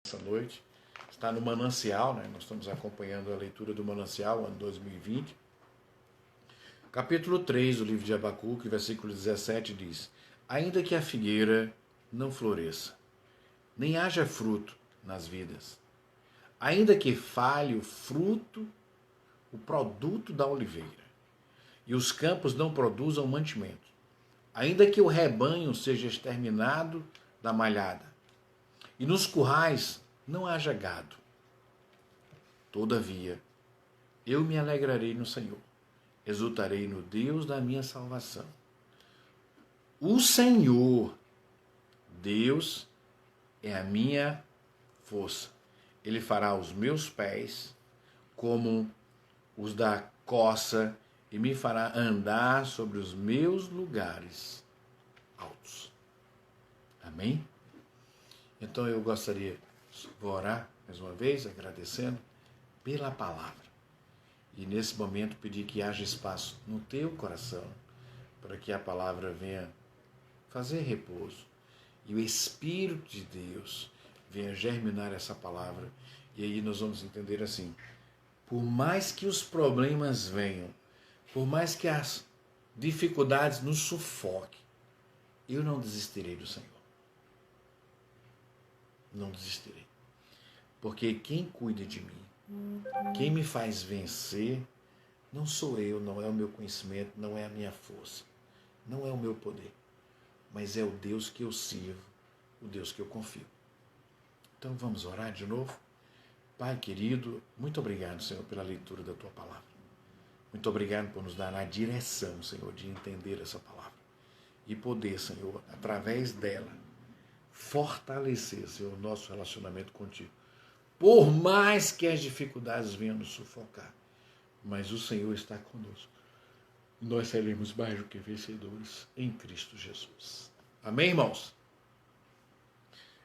essa noite. Está no Manancial, né? Nós estamos acompanhando a leitura do Manancial, ano 2020. Capítulo 3 do livro de Abacuque, versículo 17 diz: Ainda que a figueira não floresça, nem haja fruto nas vidas, ainda que falhe o fruto, o produto da oliveira, e os campos não produzam mantimento, ainda que o rebanho seja exterminado da malhada, e nos currais não haja gado, todavia eu me alegrarei no Senhor, exultarei no Deus da minha salvação. O Senhor, Deus, é a minha força. Ele fará os meus pés como os da coça e me fará andar sobre os meus lugares altos. Amém? Então eu gostaria, vou orar mais uma vez, agradecendo pela palavra. E nesse momento pedir que haja espaço no teu coração para que a palavra venha fazer repouso e o Espírito de Deus venha germinar essa palavra. E aí nós vamos entender assim: por mais que os problemas venham, por mais que as dificuldades nos sufoquem, eu não desistirei do Senhor. Não desistirei. Porque quem cuida de mim, quem me faz vencer, não sou eu, não é o meu conhecimento, não é a minha força, não é o meu poder, mas é o Deus que eu sirvo, o Deus que eu confio. Então vamos orar de novo? Pai querido, muito obrigado, Senhor, pela leitura da Tua palavra. Muito obrigado por nos dar a direção, Senhor, de entender essa palavra. E poder, Senhor, através dela, fortalecer, Senhor, o nosso relacionamento contigo. Por mais que as dificuldades venham nos sufocar, mas o Senhor está conosco. Nós seremos mais do que vencedores em Cristo Jesus. Amém, irmãos?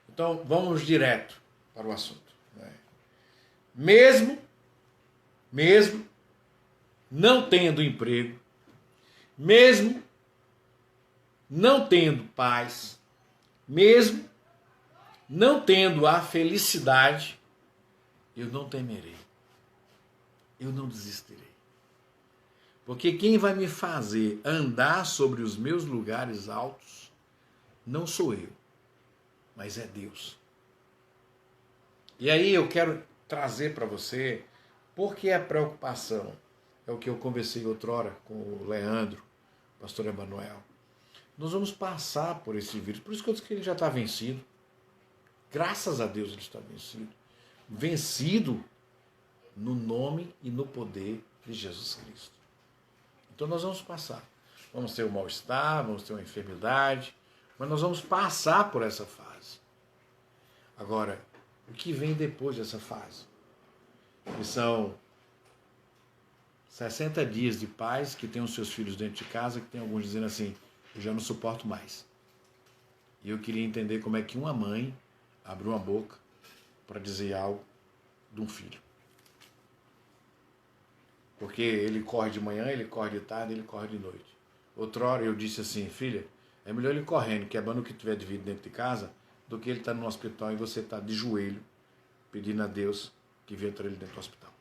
Então, vamos direto para o assunto. Mesmo não tendo emprego, mesmo não tendo paz, mesmo não tendo a felicidade, eu não temerei, eu não desistirei. Porque quem vai me fazer andar sobre os meus lugares altos não sou eu, mas é Deus. E aí eu quero trazer para você por que a preocupação. É o que eu conversei outrora com o Leandro, o pastor Emanuel. Nós vamos passar por esse vírus. Por isso que eu disse que ele já está vencido. Graças a Deus ele está vencido. Vencido no nome e no poder de Jesus Cristo. Então nós vamos passar. Vamos ter um mal-estar, vamos ter uma enfermidade, mas nós vamos passar por essa fase. Agora, o que vem depois dessa fase? Que são 60 dias de paz, que tem os seus filhos dentro de casa, que tem alguns dizendo assim: eu já não suporto mais. E eu queria entender como é que uma mãe abre uma boca para dizer algo de um filho. Porque ele corre de manhã, ele corre de tarde, ele corre de noite. Outrora eu disse assim: filha, é melhor ele correndo, quebrando o que tiver de vida dentro de casa, do que ele estar no hospital e você estar de joelho, pedindo a Deus que venha trazer ele dentro do hospital.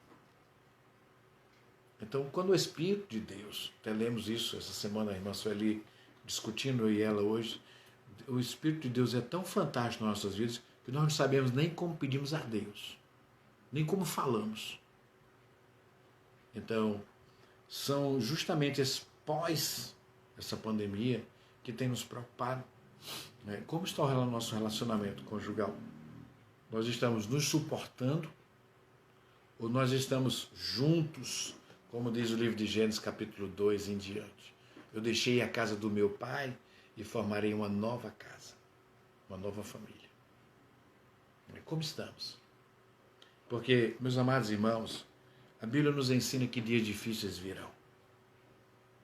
Então, quando o Espírito de Deus, até lemos isso essa semana, a irmã Sueli discutindo, eu e ela hoje, o Espírito de Deus é tão fantástico nas nossas vidas que nós não sabemos nem como pedimos a Deus, nem como falamos. Então, são justamente esses pós essa pandemia que tem nos preocupado. Né? Como está o nosso relacionamento conjugal? Nós estamos nos suportando ou nós estamos juntos, como diz o livro de Gênesis capítulo 2 em diante? Eu deixei a casa do meu pai e formarei uma nova casa, uma nova família. Como estamos? Porque, meus amados irmãos, a Bíblia nos ensina que dias difíceis virão.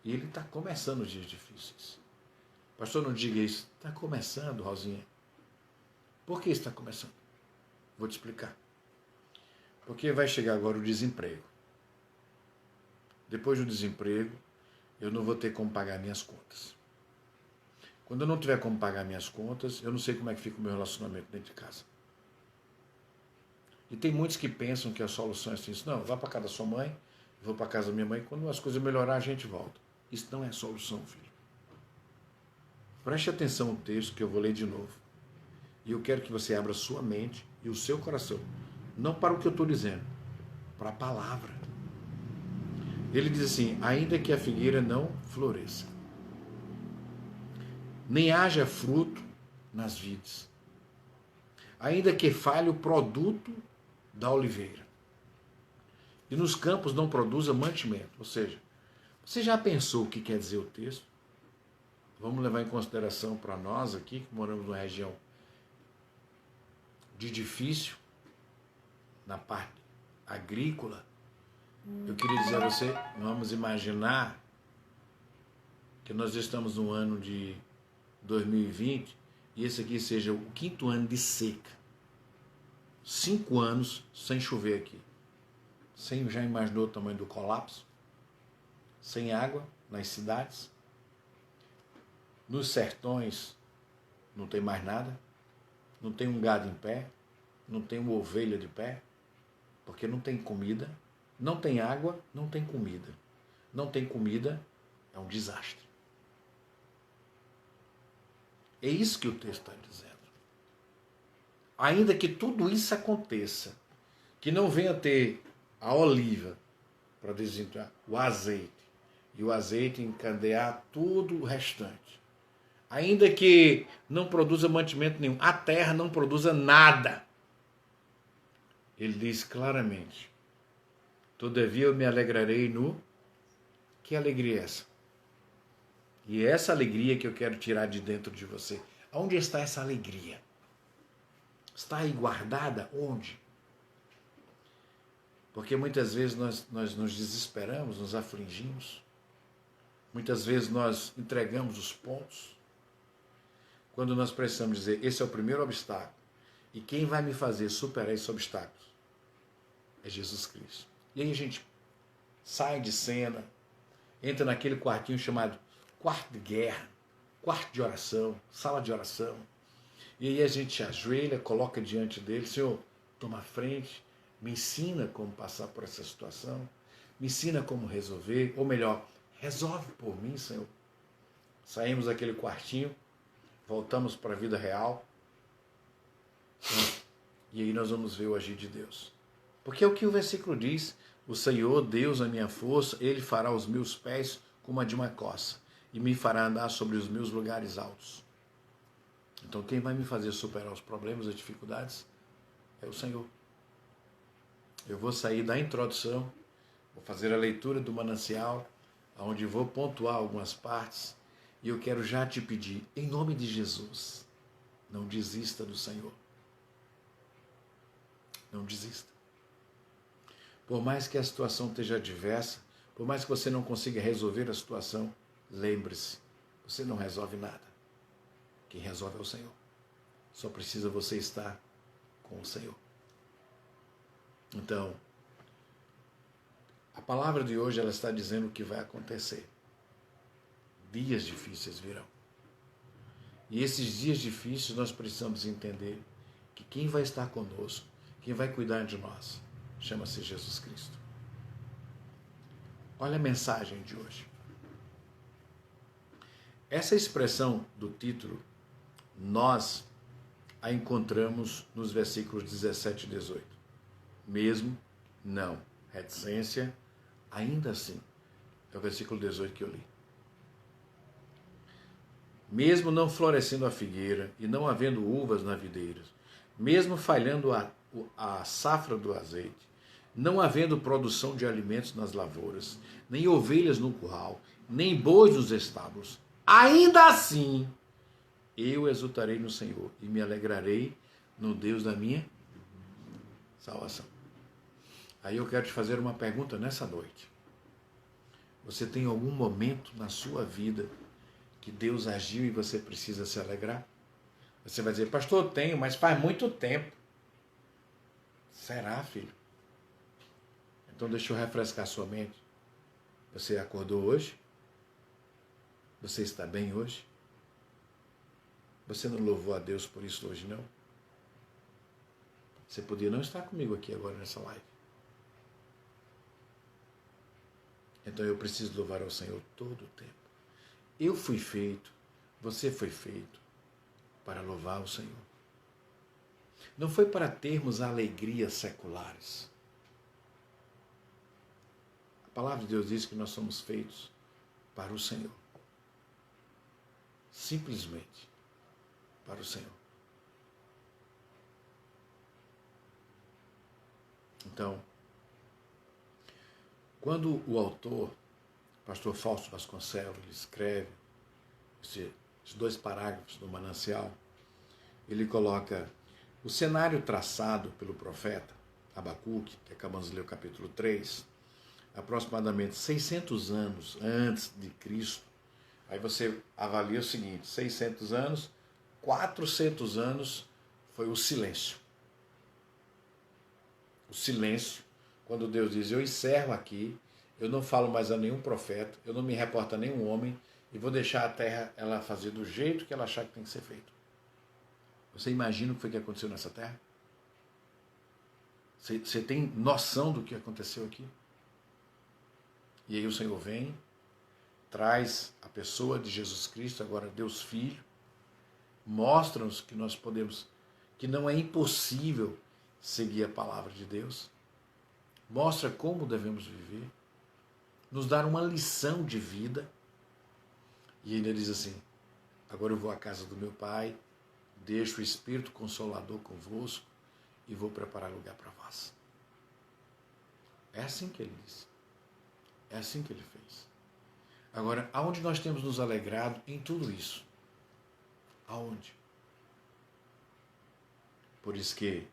E ele está começando os dias difíceis. Pastor, não diga isso. Está começando, Rosinha. Por que está começando? Vou te explicar. Porque vai chegar agora o desemprego. Depois do desemprego, eu não vou ter como pagar minhas contas. Quando eu não tiver como pagar minhas contas, eu não sei como é que fica o meu relacionamento dentro de casa. E tem muitos que pensam que a solução é assim, não, vá para casa da sua mãe, vou para casa da minha mãe, quando as coisas melhorar a gente volta. Isso não é solução, filho. Preste atenção no texto que eu vou ler de novo. E eu quero que você abra sua mente e o seu coração, não para o que eu estou dizendo, para a palavra. Ele diz assim, ainda que a figueira não floresça, nem haja fruto nas vides, ainda que falhe o produto da oliveira, e nos campos não produza mantimento. Ou seja, você já pensou o que quer dizer o texto? Vamos levar em consideração para nós aqui, que moramos numa região de difícil, na parte agrícola. Eu queria dizer a você, vamos imaginar que nós estamos no ano de 2020 e esse aqui seja o 5º ano de seca. 5 anos sem chover aqui. Você já imaginou o tamanho do colapso? Sem água nas cidades? Nos sertões não tem mais nada? Não tem um gado em pé? Não tem uma ovelha de pé? Porque não tem comida, não tem água, não tem comida. Não tem comida, é um desastre. É isso que o texto está dizendo. Ainda que tudo isso aconteça, que não venha ter a oliva para desenterrar o azeite, e o azeite encandear tudo o restante. Ainda que não produza mantimento nenhum, a terra não produza nada. Ele diz claramente, todavia eu me alegrarei no... Que alegria é essa? E é essa alegria que eu quero tirar de dentro de você. Onde está essa alegria? Está aí guardada? Onde? Porque muitas vezes nós nos desesperamos, nos afligimos. Muitas vezes nós entregamos os pontos. Quando nós precisamos dizer, esse é o primeiro obstáculo. E quem vai me fazer superar esse obstáculo? É Jesus Cristo. E aí a gente sai de cena, entra naquele quartinho chamado quarto de guerra, quarto de oração, sala de oração. E aí a gente ajoelha, coloca diante dele, Senhor, toma a frente, me ensina como passar por essa situação, me ensina como resolver, ou melhor, resolve por mim, Senhor. Saímos daquele quartinho, voltamos para a vida real, e aí nós vamos ver o agir de Deus. Porque é o que o versículo diz, o Senhor, Deus, a minha força, Ele fará os meus pés como a de uma coça, e me fará andar sobre os meus lugares altos. Então quem vai me fazer superar os problemas, as dificuldades, é o Senhor. Eu vou sair da introdução, vou fazer a leitura do manancial, onde vou pontuar algumas partes, e eu quero já te pedir, em nome de Jesus, não desista do Senhor. Não desista. Por mais que a situação esteja adversa, por mais que você não consiga resolver a situação, lembre-se, você não resolve nada. Quem resolve é o Senhor. Só precisa você estar com o Senhor. Então, a palavra de hoje ela está dizendo o que vai acontecer. Dias difíceis virão. E esses dias difíceis nós precisamos entender que quem vai estar conosco, quem vai cuidar de nós, chama-se Jesus Cristo. Olha a mensagem de hoje. Essa expressão do título, nós a encontramos nos versículos 17 e 18. Mesmo, não, reticência, ainda assim. É o versículo 18 que eu li. Mesmo não florescendo a figueira e não havendo uvas na videira, mesmo falhando a safra do azeite, não havendo produção de alimentos nas lavouras, nem ovelhas no curral, nem bois nos estábulos, ainda assim eu exultarei no Senhor e me alegrarei no Deus da minha salvação. Aí eu quero te fazer uma pergunta nessa noite. Você tem algum momento na sua vida que Deus agiu e você precisa se alegrar? Você vai dizer, pastor, eu tenho, mas faz muito tempo. Será, filho? Então deixa eu refrescar sua mente. Você acordou hoje? Você está bem hoje? Você não louvou a Deus por isso hoje, não? Você podia não estar comigo aqui agora nessa live. Então eu preciso louvar ao Senhor todo o tempo. Eu fui feito, você foi feito para louvar o Senhor. Não foi para termos alegrias seculares. A palavra de Deus diz que nós somos feitos para o Senhor. Simplesmente para o Senhor. Então, quando o autor, pastor Fausto Vasconcelos, ele escreve esses 2 parágrafos do Manancial, ele coloca o cenário traçado pelo profeta Abacuque, que acabamos de ler o capítulo 3, aproximadamente 600 anos antes de Cristo. Aí você avalia o seguinte, 600 anos, 400 anos foi o silêncio. O silêncio, quando Deus diz, eu encerro aqui, eu não falo mais a nenhum profeta, eu não me reporto a nenhum homem, e vou deixar a terra ela fazer do jeito que ela achar que tem que ser feito. Você imagina o que foi que aconteceu nessa terra? Você tem noção do que aconteceu aqui? E aí o Senhor vem, traz a pessoa de Jesus Cristo, agora Deus Filho, mostra-nos que nós podemos, que não é impossível seguir a palavra de Deus, mostra como devemos viver, nos dá uma lição de vida, e ainda diz assim, agora eu vou à casa do meu Pai, deixo o Espírito Consolador convosco e vou preparar lugar para vós. É assim que ele disse. É assim que ele fez. Agora, aonde nós temos nos alegrado em tudo isso? Aonde? Por isso que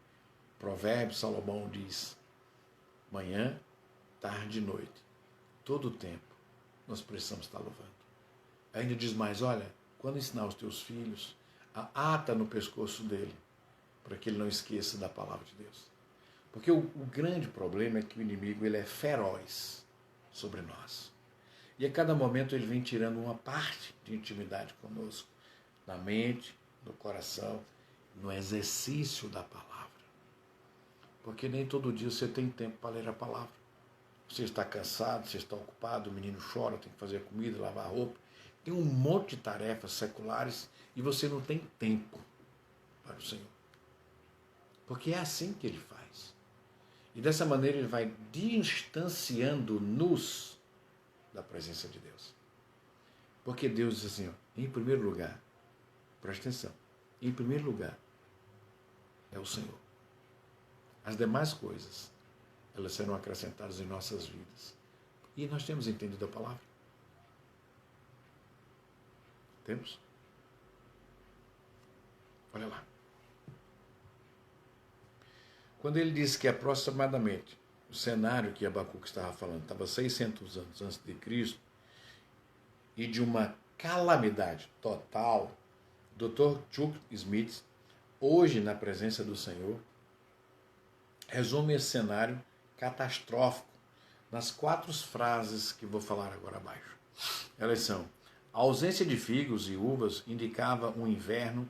Provérbios, Salomão diz, manhã, tarde e noite, todo o tempo, nós precisamos estar louvando. Ainda diz mais, olha, quando ensinar os teus filhos, ata no pescoço dele, para que ele não esqueça da palavra de Deus. Porque o grande problema é que o inimigo ele é feroz sobre nós. E a cada momento ele vem tirando uma parte de intimidade conosco, na mente, no coração, no exercício da palavra. Porque nem todo dia você tem tempo para ler a palavra. Você está cansado, você está ocupado, o menino chora, tem que fazer comida, lavar roupa. Tem um monte de tarefas seculares e você não tem tempo para o Senhor. Porque é assim que ele faz. E dessa maneira ele vai distanciando-nos da presença de Deus. Porque Deus diz assim, ó, em primeiro lugar, presta atenção, em primeiro lugar é o Senhor. As demais coisas, elas serão acrescentadas em nossas vidas. E nós temos entendido a palavra? Temos? Olha lá. Quando ele disse que aproximadamente o cenário que Abacuque estava falando estava 600 anos antes de Cristo e de uma calamidade total, Dr. Chuck Smith, hoje na presença do Senhor, resume esse cenário catastrófico nas 4 frases que vou falar agora abaixo. Elas são: a ausência de figos e uvas indicava um inverno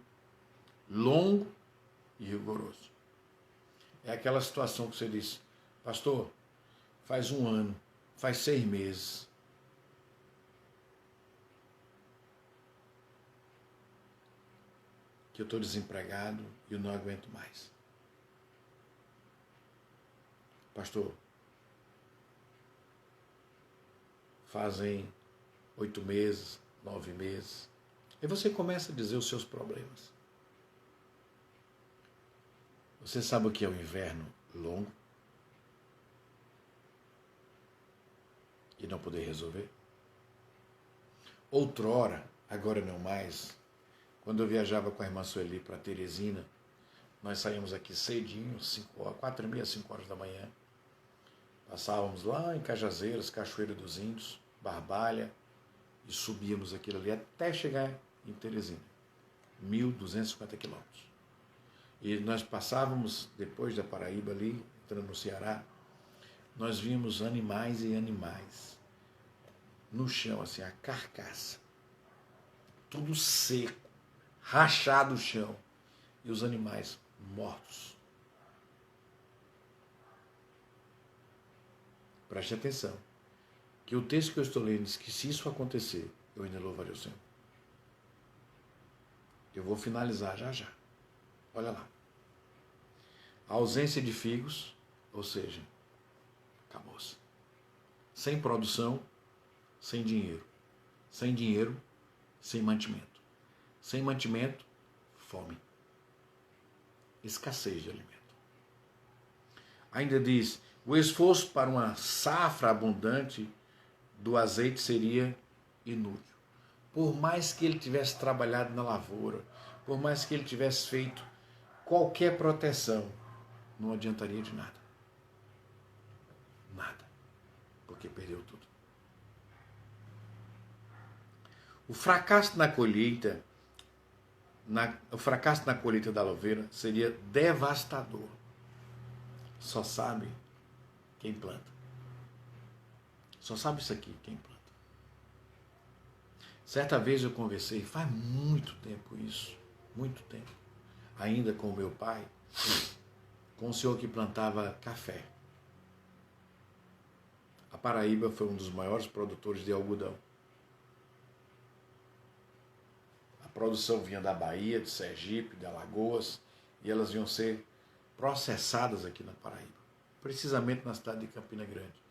longo e rigoroso. É aquela situação que você diz, pastor, faz 1 ano, faz 6 meses. Que eu estou desempregado e eu não aguento mais. Pastor, fazem 8 meses, 9 meses. E você começa a dizer os seus problemas. Você sabe o que é o inverno longo? E não poder resolver? Outrora, agora não mais, quando eu viajava com a irmã Sueli para Teresina, nós saímos aqui cedinho, 4h30, 5 horas da manhã. Passávamos lá em Cajazeiras, Cachoeira dos Índios, Barbalha, e subíamos aquilo ali até chegar em Teresina, 1.250 quilômetros. E nós passávamos, depois da Paraíba ali, entrando no Ceará, nós víamos animais e animais no chão, assim, a carcaça, tudo seco, rachado o chão, e os animais mortos. preste atenção, que o texto que eu estou lendo diz que se isso acontecer, eu ainda louvarei o Senhor. Eu vou finalizar já já. Olha lá. A ausência de figos, ou seja, acabou-se. Sem produção, sem dinheiro. Sem dinheiro, sem mantimento. Sem mantimento, fome. Escassez de alimento. Ainda diz, o esforço para uma safra abundante do azeite seria inútil. Por mais que ele tivesse trabalhado na lavoura, por mais que ele tivesse feito qualquer proteção, não adiantaria de nada. Nada. Porque perdeu tudo. O fracasso na colheita, da lavoura seria devastador. Só sabe quem planta. Só sabe isso aqui, quem planta. Certa vez eu conversei, faz muito tempo isso, muito tempo, ainda com o meu pai, com um senhor que plantava café. A Paraíba foi um dos maiores produtores de algodão. A produção vinha da Bahia, de Sergipe, de Alagoas, e elas iam ser processadas aqui na Paraíba, precisamente na cidade de Campina Grande.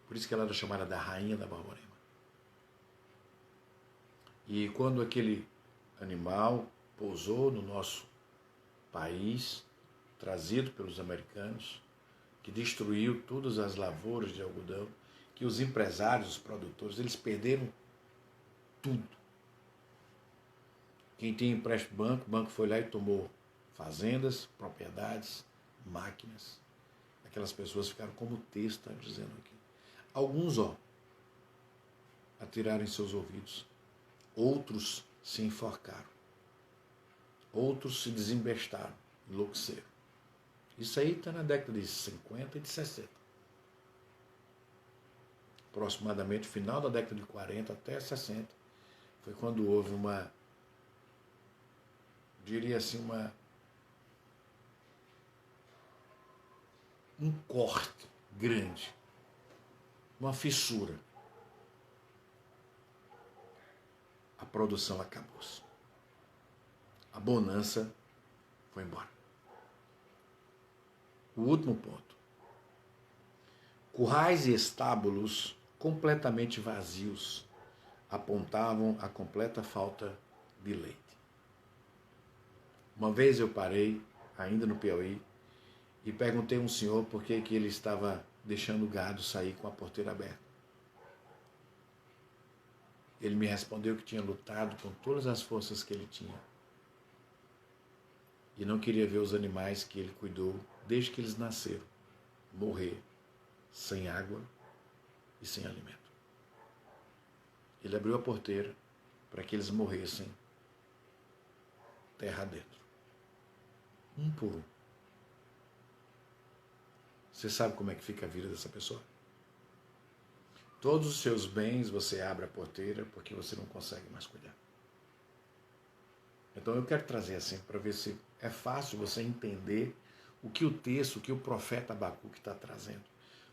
Por isso que ela era chamada da Rainha da Borborema. E quando aquele animal pousou no nosso país, trazido pelos americanos, que destruiu todas as lavouras de algodão, que os empresários, os produtores, eles perderam tudo. Quem tem empréstimo banco, o banco foi lá e tomou fazendas, propriedades, máquinas. Aquelas pessoas ficaram como o texto está dizendo aqui. Alguns, atiraram em seus ouvidos. Outros se enforcaram. Outros se desembestaram, enlouqueceram. Isso aí está na década de 50 e de 60. Aproximadamente final da década de 40 até 60. Foi quando houve um corte grande, uma fissura. A produção acabou-se. A bonança foi embora. O último ponto. Currais e estábulos completamente vazios apontavam a completa falta de leite. Uma vez eu parei, ainda no Piauí, e perguntei a um senhor por que ele estava deixando o gado sair com a porteira aberta. Ele me respondeu que tinha lutado com todas as forças que ele tinha e não queria ver os animais que ele cuidou desde que eles nasceram morrer sem água e sem alimento. Ele abriu a porteira para que eles morressem terra dentro, um por um. Você sabe como é que fica a vida dessa pessoa? Todos os seus bens você abre a porteira porque você não consegue mais cuidar. Então eu quero trazer assim para ver se é fácil você entender o que o texto, o que o profeta Abacuque está trazendo.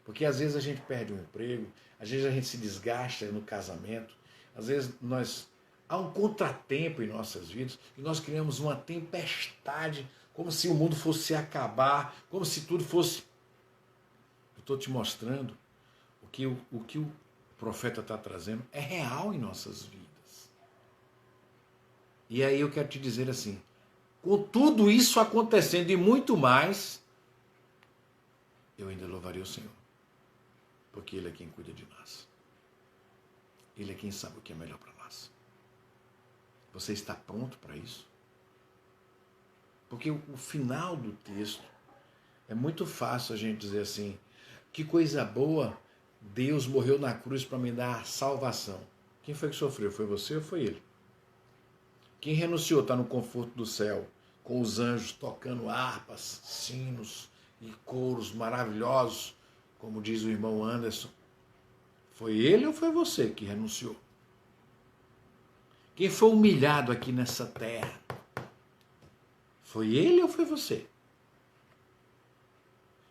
Porque às vezes a gente perde um emprego, às vezes a gente se desgasta no casamento, às vezes há um contratempo em nossas vidas e nós criamos uma tempestade, como se o mundo fosse se acabar, como se tudo fosse... Eu estou te mostrando o que o profeta está trazendo é real em nossas vidas. E aí eu quero te dizer assim, com tudo isso acontecendo e muito mais, eu ainda louvaria o Senhor. Porque Ele é quem cuida de nós. Ele é quem sabe o que é melhor para nós. Você está pronto para isso? Porque o final do texto é muito fácil a gente dizer assim, que coisa boa, Deus morreu na cruz para me dar salvação. Quem foi que sofreu? Foi você ou foi ele? Quem renunciou está no conforto do céu, com os anjos tocando harpas, sinos e coros maravilhosos, como diz o irmão Anderson. Foi ele ou foi você que renunciou? Quem foi humilhado aqui nessa terra? Foi ele ou foi você?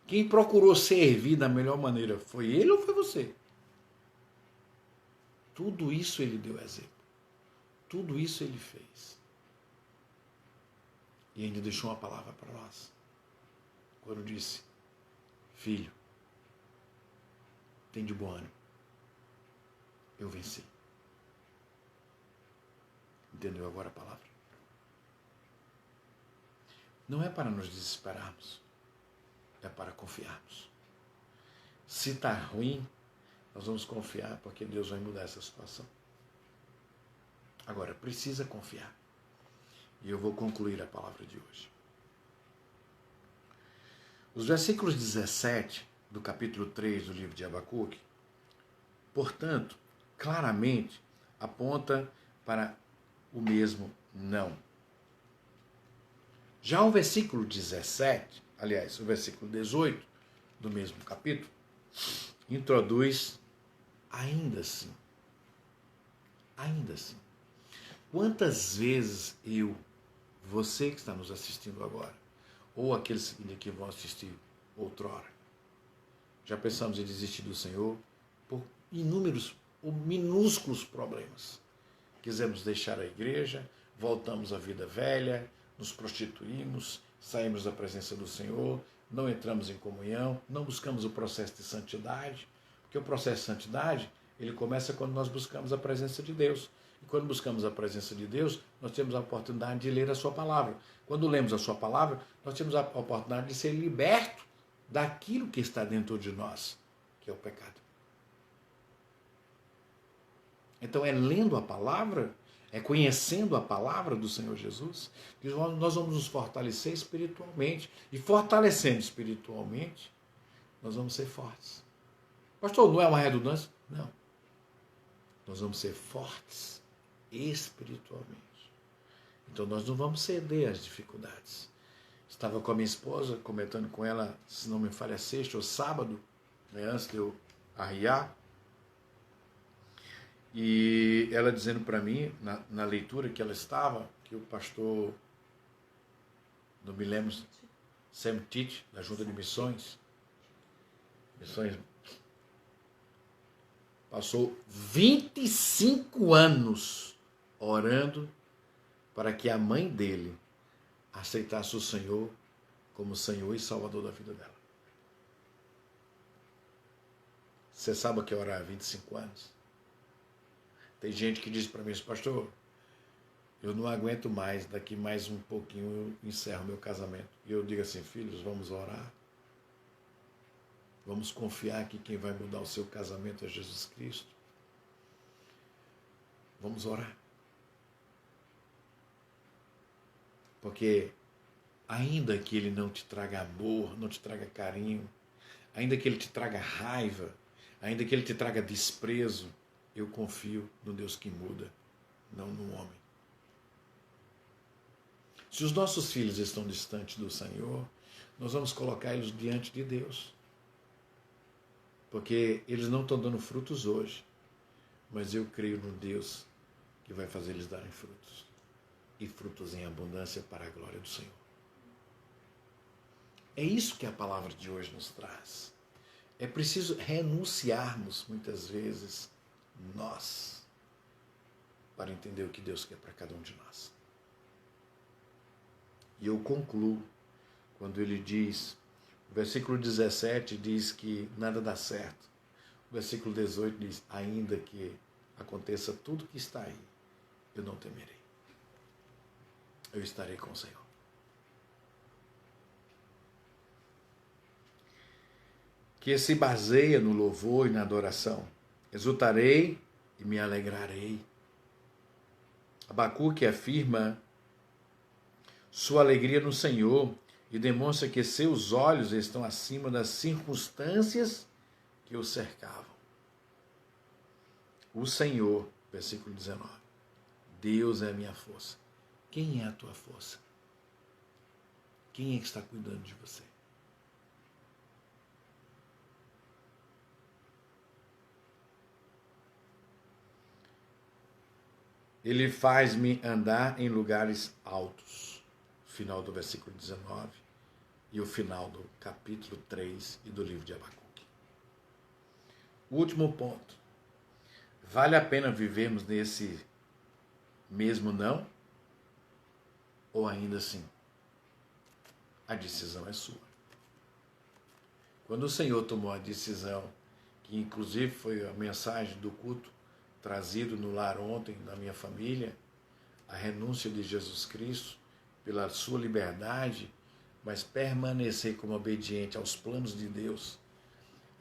Quem procurou servir da melhor maneira foi ele ou foi você? Tudo isso ele deu exemplo. Tudo isso ele fez. E ainda deixou uma palavra para nós. Quando disse: filho, tem de bom ânimo. Eu venci. Entendeu agora a palavra? Não é para nos desesperarmos. É para confiarmos. Se está ruim, nós vamos confiar, porque Deus vai mudar essa situação. Agora, precisa confiar. E eu vou concluir a palavra de hoje. Os versículos 17 do capítulo 3 do livro de Abacuque, portanto, claramente aponta para o mesmo não. Já o versículo 17, aliás, o versículo 18 do mesmo capítulo, introduz ainda assim. Ainda assim. Quantas vezes você que está nos assistindo agora, ou aqueles que vão assistir outrora, já pensamos em desistir do Senhor por inúmeros ou minúsculos problemas. Quisemos deixar a igreja, voltamos à vida velha, nos prostituímos, saímos da presença do Senhor, não entramos em comunhão, não buscamos o processo de santidade, porque o processo de santidade, ele começa quando nós buscamos a presença de Deus. E quando buscamos a presença de Deus, nós temos a oportunidade de ler a sua palavra. Quando lemos a sua palavra, nós temos a oportunidade de ser liberto daquilo que está dentro de nós, que é o pecado. Então é lendo a palavra, é conhecendo a palavra do Senhor Jesus, que nós vamos nos fortalecer espiritualmente. E fortalecendo espiritualmente, nós vamos ser fortes. Pastor, não é uma redundância? Não. Nós vamos ser fortes espiritualmente. Então nós não vamos ceder às dificuldades. Estava com a minha esposa, comentando com ela, se não me falha, sexta ou sábado, né, antes de eu arriar, e ela dizendo para mim, na leitura que ela estava, que o pastor, não me lembro, Sam Tite, da Junta de Missões, passou 25 anos orando para que a mãe dele aceitasse o Senhor como Senhor e Salvador da vida dela. Você sabe o que é orar há 25 anos? Tem gente que diz para mim, pastor, eu não aguento mais, daqui mais um pouquinho eu encerro meu casamento. E eu digo assim, filhos, vamos orar. Vamos confiar que quem vai mudar o seu casamento é Jesus Cristo. Vamos orar. Porque ainda que ele não te traga amor, não te traga carinho, ainda que ele te traga raiva, ainda que ele te traga desprezo, eu confio no Deus que muda, não no homem. Se os nossos filhos estão distantes do Senhor, nós vamos colocar eles diante de Deus. Porque eles não estão dando frutos hoje, mas eu creio no Deus que vai fazer eles darem frutos. E frutos em abundância para a glória do Senhor. É isso que a palavra de hoje nos traz. É preciso renunciarmos, muitas vezes, nós, para entender o que Deus quer para cada um de nós. E eu concluo quando ele diz, o versículo 17 diz que nada dá certo. O versículo 18 diz, ainda que aconteça tudo que está aí, eu não temerei. Eu estarei com o Senhor. Que se baseia no louvor e na adoração. Exultarei e me alegrarei. Abacuque afirma sua alegria no Senhor e demonstra que seus olhos estão acima das circunstâncias que o cercavam. O Senhor, versículo 19, Deus é a minha força. Quem é a tua força? Quem é que está cuidando de você? Ele faz-me andar em lugares altos. Final do versículo 19. e o final do capítulo 3 e do livro de Abacuque. Último ponto. Vale a pena vivermos nesse mesmo não? Ou ainda assim? A decisão é sua. Quando o Senhor tomou a decisão, que inclusive foi a mensagem do culto trazido no lar ontem da minha família, a renúncia de Jesus Cristo pela sua liberdade, mas permanecer como obediente aos planos de Deus,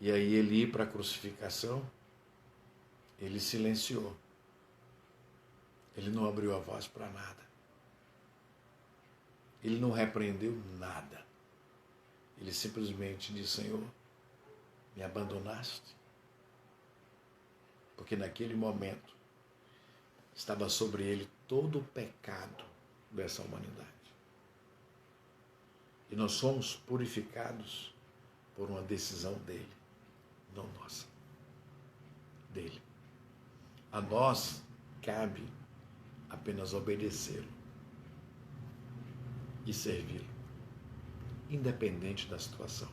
e aí ele ir para a crucificação, ele silenciou. Ele não abriu a voz para nada. Ele não repreendeu nada. Ele simplesmente disse: Senhor, me abandonaste? Porque naquele momento estava sobre ele todo o pecado dessa humanidade. E nós somos purificados por uma decisão dele, não nossa. Dele. A nós cabe apenas obedecê-lo e servi-lo, independente da situação.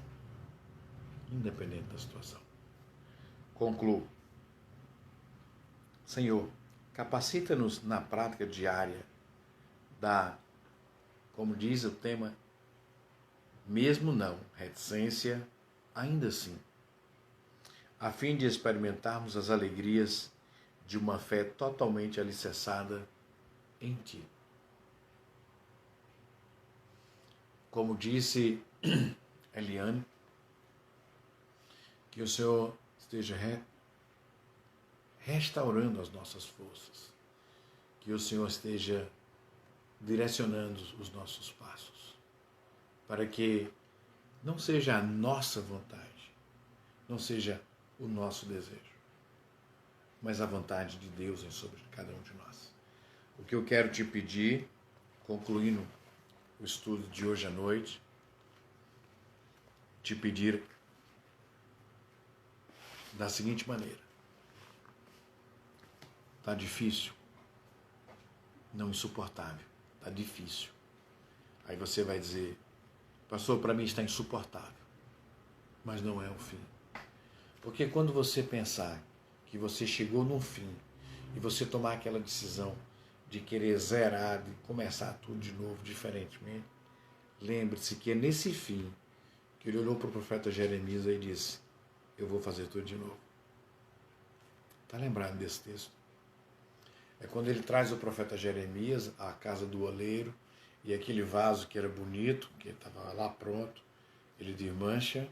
Independente da situação. Concluo. Senhor, capacita-nos na prática diária da, como diz o tema, mesmo não, reticência, ainda assim, a fim de experimentarmos as alegrias de uma fé totalmente alicerçada em Ti. Como disse Eliane, que o Senhor esteja restaurando as nossas forças, que o Senhor esteja direcionando os nossos passos, para que não seja a nossa vontade, não seja o nosso desejo, mas a vontade de Deus em sobre cada um de nós. O que eu quero te pedir, concluindo o estudo de hoje à noite, te pedir da seguinte maneira. Está difícil? Não insuportável. Está difícil. Aí você vai dizer: pastor, para mim está insuportável. Mas não é o fim. Porque quando você pensar que você chegou no fim e você tomar aquela decisão de querer zerar, de começar tudo de novo, diferentemente, lembre-se que é nesse fim que ele olhou para o profeta Jeremias e disse: eu vou fazer tudo de novo. Está lembrado desse texto? É quando ele traz o profeta Jeremias à casa do oleiro, e aquele vaso que era bonito, que estava lá pronto, ele desmancha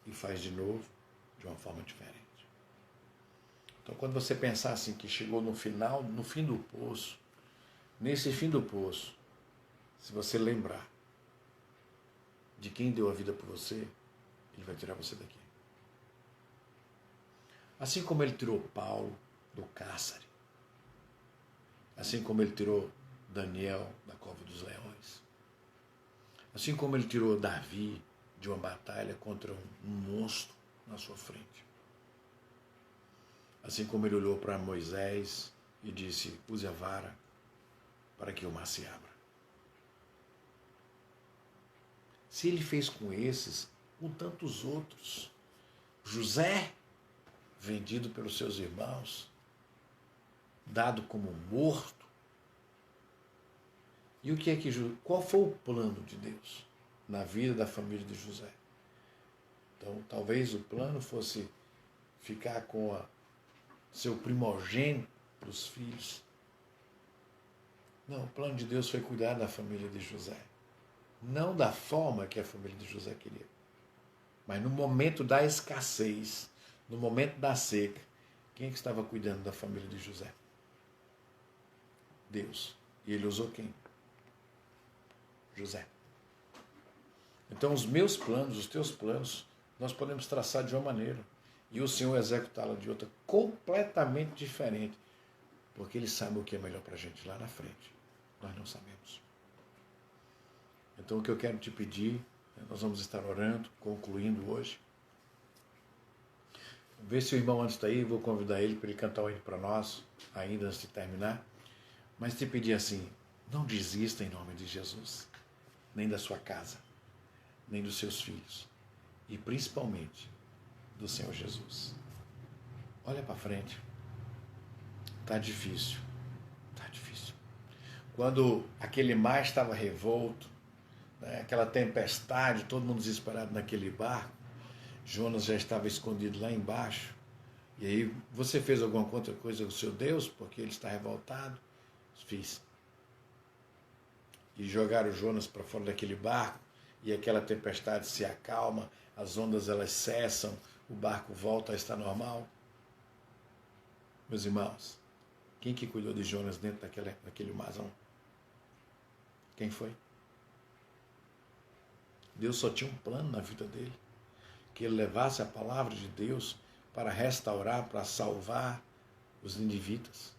e faz de novo, de uma forma diferente. Então, quando você pensar assim, que chegou no final, no fim do poço, nesse fim do poço, se você lembrar de quem deu a vida por você, ele vai tirar você daqui. Assim como ele tirou Paulo do cárcere, assim como ele tirou Daniel da cova dos leões, assim como ele tirou Davi de uma batalha contra um monstro na sua frente, assim como ele olhou para Moisés e disse: use a vara para que o mar se abra. Se ele fez com esses, com tantos outros, José, vendido pelos seus irmãos, dado como morto. E o que é que qual foi o plano de Deus na vida da família de José? Então, talvez o plano fosse ficar com seu primogênito para os filhos. Não, o plano de Deus foi cuidar da família de José. Não da forma que a família de José queria, mas no momento da escassez, no momento da seca, quem é que estava cuidando da família de José? Deus. E ele usou quem? José. Então os meus planos, os teus planos, nós podemos traçar de uma maneira e o Senhor executá-la de outra completamente diferente, porque Ele sabe o que é melhor para a gente lá na frente. Nós não sabemos. Então o que eu quero te pedir, nós vamos estar orando, concluindo hoje. Vê se o irmão antes está aí, vou convidar ele para ele cantar o hino para nós, ainda antes de terminar. Mas te pedir assim, não desista em nome de Jesus, nem da sua casa. nem dos seus filhos, e principalmente do Senhor Jesus. Olha para frente. Tá difícil. Tá difícil. Quando aquele mar estava revolto, né, aquela tempestade, todo mundo desesperado naquele barco, Jonas já estava escondido lá embaixo. E aí, você fez alguma outra coisa com o seu Deus, porque ele está revoltado? Fiz. E jogaram Jonas para fora daquele barco, e aquela tempestade se acalma, as ondas elas cessam, o barco volta a estar normal. Meus irmãos, quem que cuidou de Jonas dentro daquele marzão? Quem foi? Deus só tinha um plano na vida dele, que ele levasse a palavra de Deus para restaurar, para salvar os ninivitas.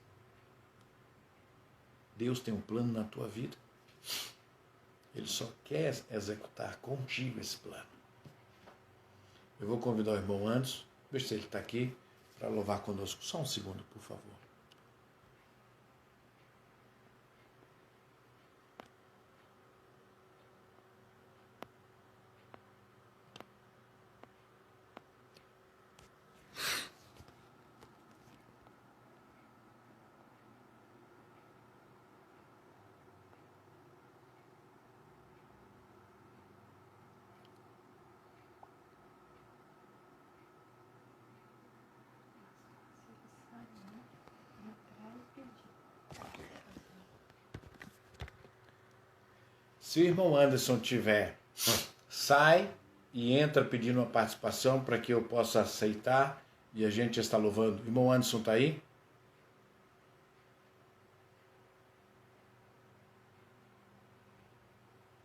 Deus tem um plano na tua vida. Ele só quer executar contigo esse plano. Eu vou convidar o irmão Anderson, ver se ele está aqui, para louvar conosco. Só um segundo, por favor. Se o irmão Anderson tiver, sai e entra pedindo uma participação para que eu possa aceitar e a gente está louvando. O irmão Anderson está aí?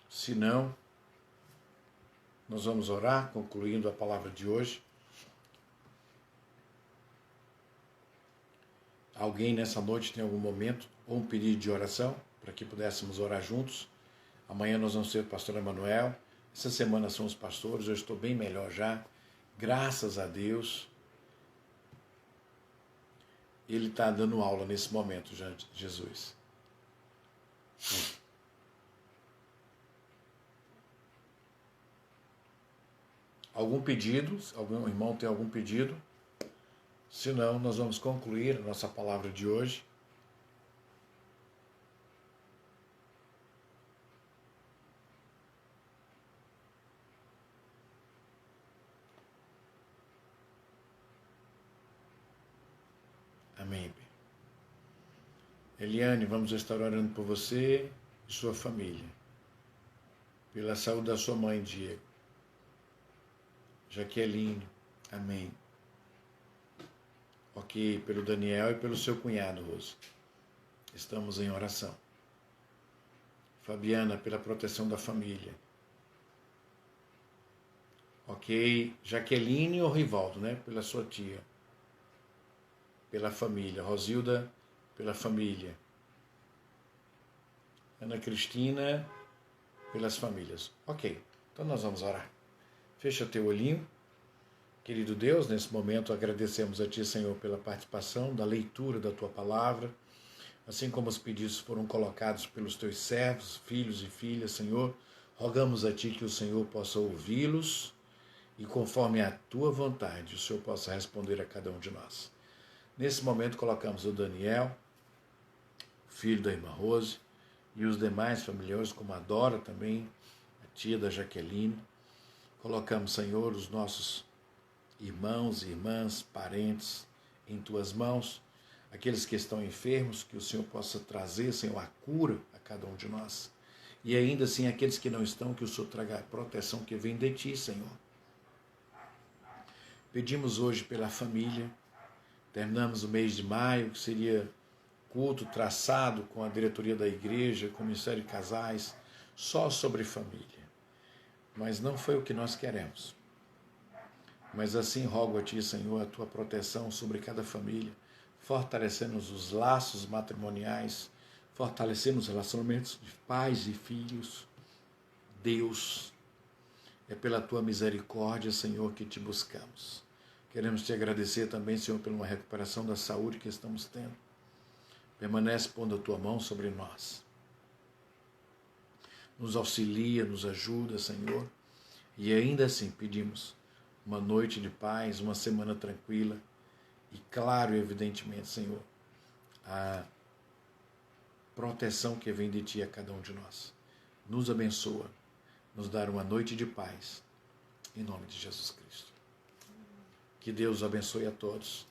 Se não, nós vamos orar, concluindo a palavra de hoje. Alguém nessa noite tem algum momento ou um pedido de oração para que pudéssemos orar juntos? Amanhã nós vamos ter o pastor Emanuel. Essa semana são os pastores, eu estou bem melhor já. Graças a Deus. Ele está dando aula nesse momento, Jesus. Algum pedido? Algum irmão tem algum pedido? Se não, nós vamos concluir a nossa palavra de hoje. Amém. Eliane, vamos estar orando por você e sua família. Pela saúde da sua mãe, Diego. Jaqueline, amém. Ok, pelo Daniel e pelo seu cunhado, Rose. Estamos em oração. Fabiana, pela proteção da família. Ok, Jaqueline ou Rivaldo, né? Pela sua tia. Pela família. Rosilda, pela família. Ana Cristina, pelas famílias. Ok, então nós vamos orar. Fecha teu olhinho. Querido Deus, nesse momento agradecemos a Ti, Senhor, pela participação, da leitura da Tua palavra, assim como os pedidos foram colocados pelos Teus servos, filhos e filhas, Senhor, rogamos a Ti que o Senhor possa ouvi-los e, conforme a Tua vontade, o Senhor possa responder a cada um de nós. Nesse momento colocamos o Daniel, filho da irmã Rose, e os demais familiares, como a Dora também, a tia da Jaqueline. Colocamos, Senhor, os nossos irmãos, irmãs, parentes em Tuas mãos, aqueles que estão enfermos, que o Senhor possa trazer, Senhor, a cura a cada um de nós. E ainda assim, aqueles que não estão, que o Senhor traga a proteção que vem de Ti, Senhor. Pedimos hoje pela família, terminamos o mês de maio, que seria culto traçado com a diretoria da igreja, com o Ministério de Casais, só sobre família. Mas não foi o que nós queremos. Mas assim rogo a Ti, Senhor, a Tua proteção sobre cada família, fortalecendo os laços matrimoniais, fortalecendo os relacionamentos de pais e filhos. Deus, é pela Tua misericórdia, Senhor, que Te buscamos. Queremos Te agradecer também, Senhor, pela uma recuperação da saúde que estamos tendo. Permanece pondo a Tua mão sobre nós. Nos auxilia, nos ajuda, Senhor. E ainda assim pedimos uma noite de paz, uma semana tranquila e, claro e evidentemente, Senhor, a proteção que vem de Ti a cada um de nós. Nos abençoa, nos dar uma noite de paz, em nome de Jesus Cristo. Que Deus abençoe a todos.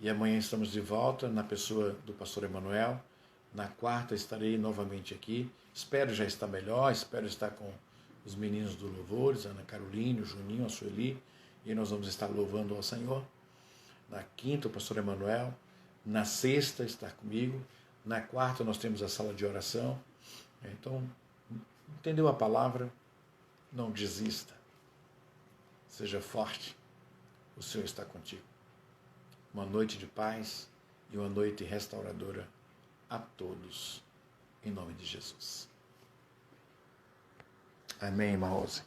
E amanhã estamos de volta na pessoa do pastor Emanuel. Na quarta estarei novamente aqui. Espero já estar melhor, espero estar com os meninos do Louvores, a Ana Carolina, o Juninho, a Sueli, e nós vamos estar louvando ao Senhor. Na quinta, o pastor Emanuel. Na sexta, está comigo. Na quarta, nós temos a sala de oração. Então, entendeu a palavra? Não desista. Seja forte. O Senhor está contigo. Uma noite de paz e uma noite restauradora a todos, em nome de Jesus. Amém, irmã Rose.